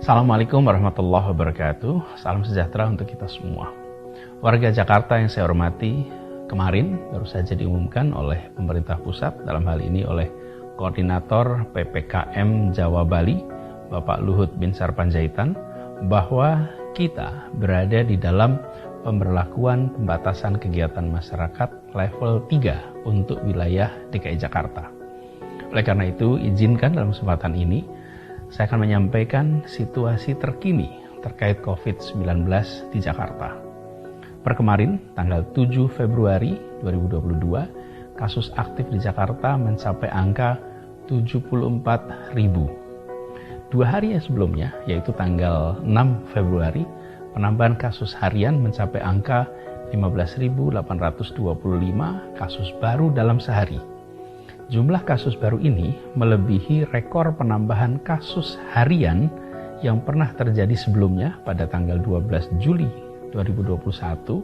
Assalamualaikum warahmatullahi wabarakatuh. Salam sejahtera untuk kita semua. Warga Jakarta yang saya hormati, kemarin baru saja diumumkan oleh pemerintah pusat, dalam hal ini oleh Koordinator PPKM Jawa Bali, Bapak Luhut Binsar Panjaitan, bahwa kita berada di dalam pemberlakuan pembatasan kegiatan masyarakat level 3 untuk wilayah DKI Jakarta. Oleh karena itu, izinkan dalam kesempatan ini saya akan menyampaikan situasi terkini terkait COVID-19 di Jakarta. Per kemarin, tanggal 7 Februari 2022, kasus aktif di Jakarta mencapai angka 74.000. 2 hari sebelumnya, yaitu tanggal 6 Februari, penambahan kasus harian mencapai angka 15.825 kasus baru dalam sehari. Jumlah kasus baru ini melebihi rekor penambahan kasus harian yang pernah terjadi sebelumnya pada tanggal 12 Juli 2021,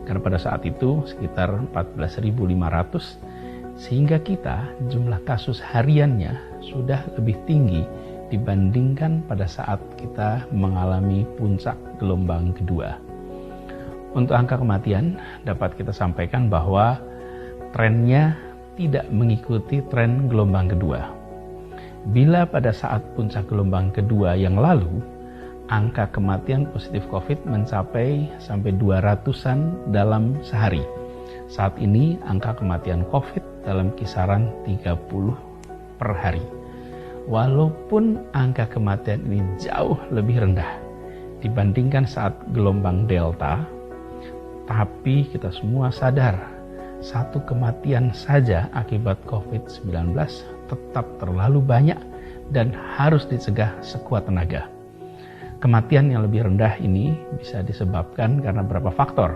karena pada saat itu sekitar 14.500, sehingga kita jumlah kasus hariannya sudah lebih tinggi dibandingkan pada saat kita mengalami puncak gelombang kedua. Untuk angka kematian dapat kita sampaikan bahwa trennya tidak mengikuti tren gelombang kedua. Bila pada saat puncak gelombang kedua yang lalu, angka kematian positif COVID mencapai sampai 200-an dalam sehari. Saat ini angka kematian COVID dalam kisaran 30 per hari. Walaupun angka kematian ini jauh lebih rendah dibandingkan saat gelombang Delta, tapi kita semua sadar satu kematian saja akibat COVID-19 tetap terlalu banyak dan harus dicegah sekuat tenaga. Kematian yang lebih rendah ini bisa disebabkan karena beberapa faktor.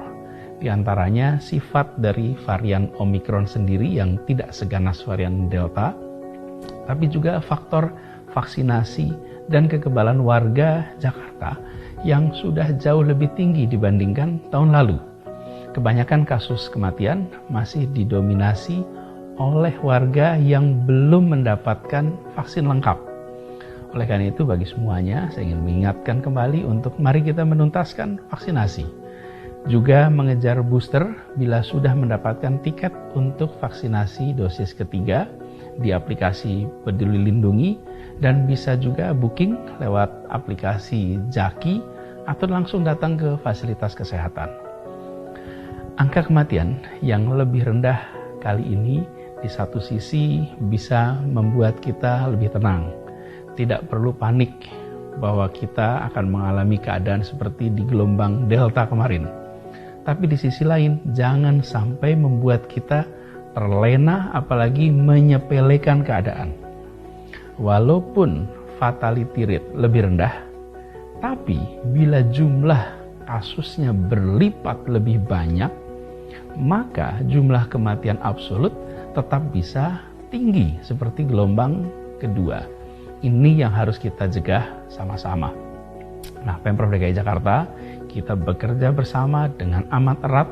Di antaranya sifat dari varian Omicron sendiri yang tidak seganas varian Delta, tapi juga faktor vaksinasi dan kekebalan warga Jakarta yang sudah jauh lebih tinggi dibandingkan tahun lalu. Kebanyakan kasus kematian masih didominasi oleh warga yang belum mendapatkan vaksin lengkap. Oleh karena itu, bagi semuanya, saya ingin mengingatkan kembali untuk mari kita menuntaskan vaksinasi. Juga mengejar booster bila sudah mendapatkan tiket untuk vaksinasi dosis ketiga di aplikasi Peduli Lindungi, dan bisa juga booking lewat aplikasi Jaki atau langsung datang ke fasilitas kesehatan. Angka kematian yang lebih rendah kali ini di satu sisi bisa membuat kita lebih tenang. Tidak perlu panik bahwa kita akan mengalami keadaan seperti di gelombang Delta kemarin. Tapi di sisi lain, jangan sampai membuat kita terlena apalagi menyepelekan keadaan. Walaupun fatality rate lebih rendah, tapi bila jumlah kasusnya berlipat lebih banyak, maka jumlah kematian absolut tetap bisa tinggi seperti gelombang kedua. Ini yang harus kita cegah sama-sama. Nah, Pemprov DKI Jakarta, kita bekerja bersama dengan amat erat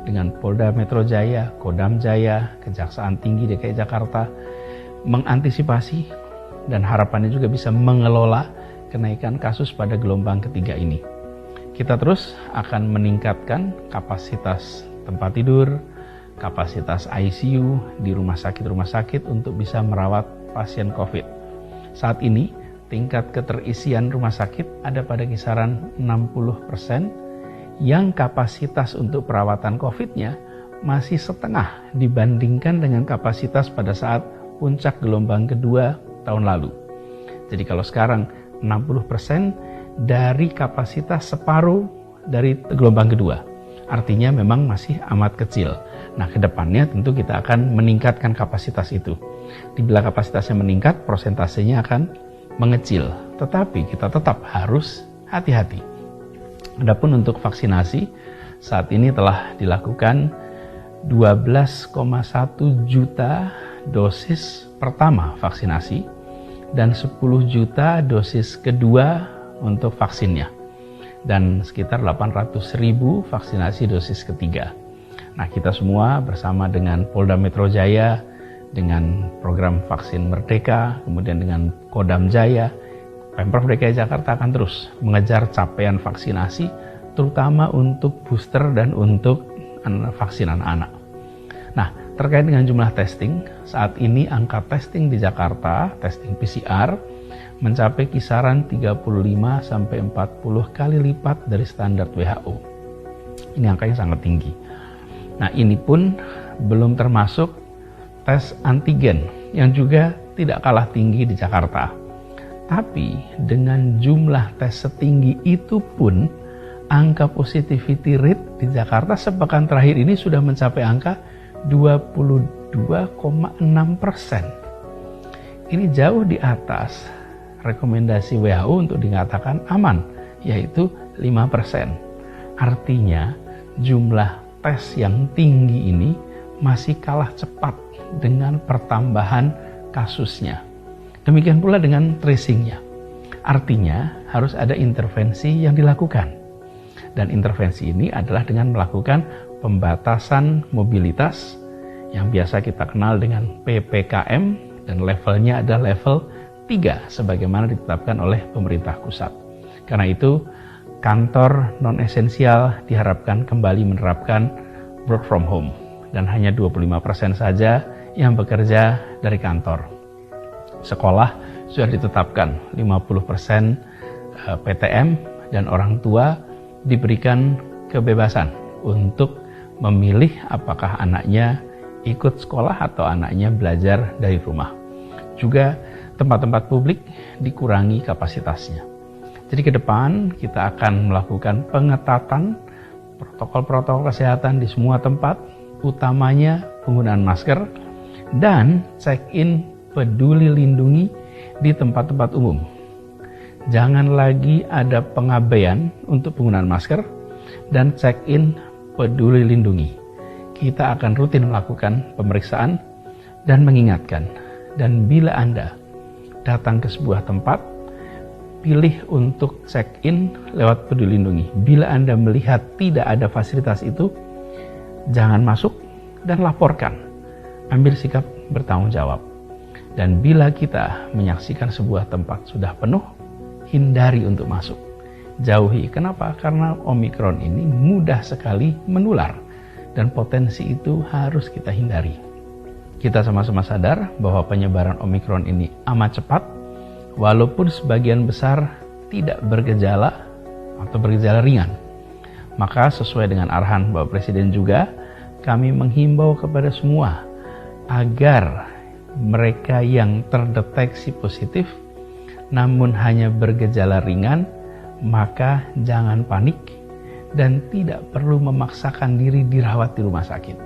dengan Polda Metro Jaya, Kodam Jaya, Kejaksaan Tinggi DKI Jakarta, mengantisipasi dan harapannya juga bisa mengelola kenaikan kasus pada gelombang ketiga ini. Kita terus akan meningkatkan kapasitas tempat tidur, kapasitas ICU di rumah sakit untuk bisa merawat pasien COVID. Saat ini, tingkat keterisian rumah sakit ada pada kisaran 60%, yang kapasitas untuk perawatan COVID-nya masih setengah dibandingkan dengan kapasitas pada saat puncak gelombang kedua tahun lalu. Jadi kalau sekarang 60% dari kapasitas separuh dari gelombang kedua. Artinya memang masih amat kecil. Nah, kedepannya tentu kita akan meningkatkan kapasitas itu. Bila kapasitasnya meningkat, persentasenya akan mengecil. Tetapi kita tetap harus hati-hati. Adapun untuk vaksinasi, saat ini telah dilakukan 12,1 juta dosis pertama vaksinasi dan 10 juta dosis kedua untuk vaksinnya, dan sekitar 800.000 vaksinasi dosis ketiga. Nah, kita semua bersama dengan Polda Metro Jaya, dengan program vaksin Merdeka, kemudian dengan Kodam Jaya, Pemprov DKI Jakarta akan terus mengejar capaian vaksinasi, terutama untuk booster dan untuk vaksin anak-anak. Nah, terkait dengan jumlah testing, saat ini angka testing di Jakarta, testing PCR, mencapai kisaran 35-40 kali lipat dari standar WHO. Ini angka yang sangat tinggi. Nah, ini pun belum termasuk tes antigen yang juga tidak kalah tinggi di Jakarta. Tapi dengan jumlah tes setinggi itu pun, angka positivity rate di Jakarta sepekan terakhir ini sudah mencapai angka 22,6%. Ini jauh di atas rekomendasi WHO untuk dikatakan aman, yaitu 5%. Artinya jumlah tes yang tinggi ini masih kalah cepat dengan pertambahan kasusnya. Demikian pula dengan tracingnya. Artinya harus ada intervensi yang dilakukan. Dan intervensi ini adalah dengan melakukan pembatasan mobilitas yang biasa kita kenal dengan PPKM, dan levelnya adalah level 3 sebagaimana ditetapkan oleh pemerintah pusat. Karena itu kantor non-esensial diharapkan kembali menerapkan work from home, dan hanya 25% saja yang bekerja dari kantor. Sekolah sudah ditetapkan 50% PTM, dan orang tua diberikan kebebasan untuk memilih apakah anaknya ikut sekolah atau anaknya belajar dari rumah. Juga tempat-tempat publik dikurangi kapasitasnya. Jadi ke depan kita akan melakukan pengetatan protokol-protokol kesehatan di semua tempat, utamanya penggunaan masker dan check-in Peduli Lindungi di tempat-tempat umum. Jangan lagi ada pengabaian untuk penggunaan masker dan check-in Peduli Lindungi. Kita akan rutin melakukan pemeriksaan dan mengingatkan. Dan bila Anda datang ke sebuah tempat, pilih untuk check-in lewat Peduli Lindungi. Bila Anda melihat tidak ada fasilitas itu, jangan masuk dan laporkan. Ambil sikap bertanggung jawab. Dan bila kita menyaksikan sebuah tempat sudah penuh, hindari untuk masuk. Jauhi. Kenapa? Karena Omikron ini mudah sekali menular. Dan potensi itu harus kita hindari. Kita sama-sama sadar bahwa penyebaran Omikron ini amat cepat, walaupun sebagian besar tidak bergejala atau bergejala ringan. Maka sesuai dengan arahan Bapak Presiden juga, kami menghimbau kepada semua agar mereka yang terdeteksi positif namun hanya bergejala ringan, maka jangan panik dan tidak perlu memaksakan diri dirawat di rumah sakit.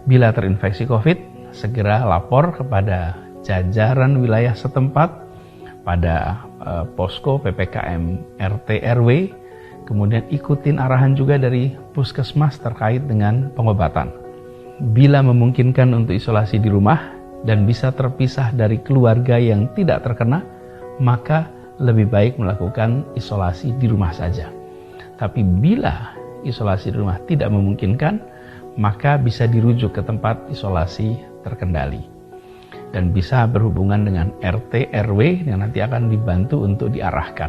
Bila terinfeksi COVID, segera lapor kepada jajaran wilayah setempat pada posko PPKM RT RW, kemudian ikutin arahan juga dari puskesmas terkait dengan pengobatan. Bila memungkinkan untuk isolasi di rumah dan bisa terpisah dari keluarga yang tidak terkena, maka lebih baik melakukan isolasi di rumah saja. Tapi bila isolasi di rumah tidak memungkinkan, maka bisa dirujuk ke tempat isolasi terkendali. Dan bisa berhubungan dengan RT RW yang nanti akan dibantu untuk diarahkan.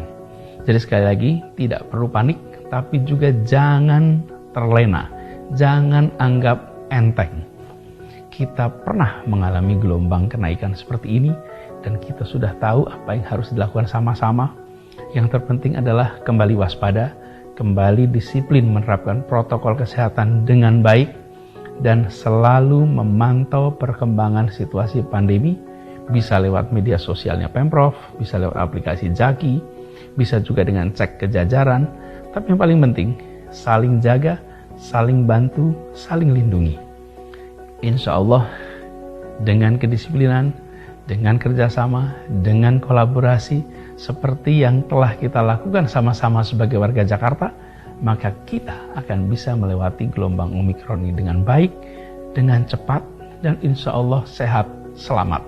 Jadi sekali lagi, tidak perlu panik, tapi juga jangan terlena, jangan anggap enteng. Kita pernah mengalami gelombang kenaikan seperti ini, dan kita sudah tahu apa yang harus dilakukan sama-sama. Yang terpenting adalah kembali waspada, kembali disiplin menerapkan protokol kesehatan dengan baik, dan selalu memantau perkembangan situasi pandemi, bisa lewat media sosialnya Pemprov, bisa lewat aplikasi Jaki, bisa juga dengan cek ke jajaran. Tapi yang paling penting, saling jaga, saling bantu, saling lindungi. Insya Allah dengan kedisiplinan, dengan kerjasama, dengan kolaborasi seperti yang telah kita lakukan sama-sama sebagai warga Jakarta, maka kita akan bisa melewati gelombang Omikron ini dengan baik, dengan cepat, dan insya Allah sehat selamat.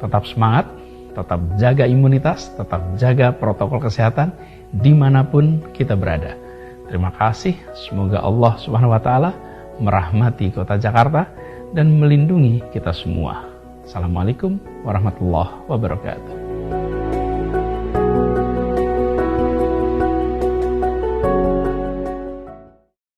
Tetap semangat, tetap jaga imunitas, tetap jaga protokol kesehatan dimanapun kita berada. Terima kasih, semoga Allah SWT merahmati kota Jakarta dan melindungi kita semua. Assalamualaikum warahmatullahi wabarakatuh.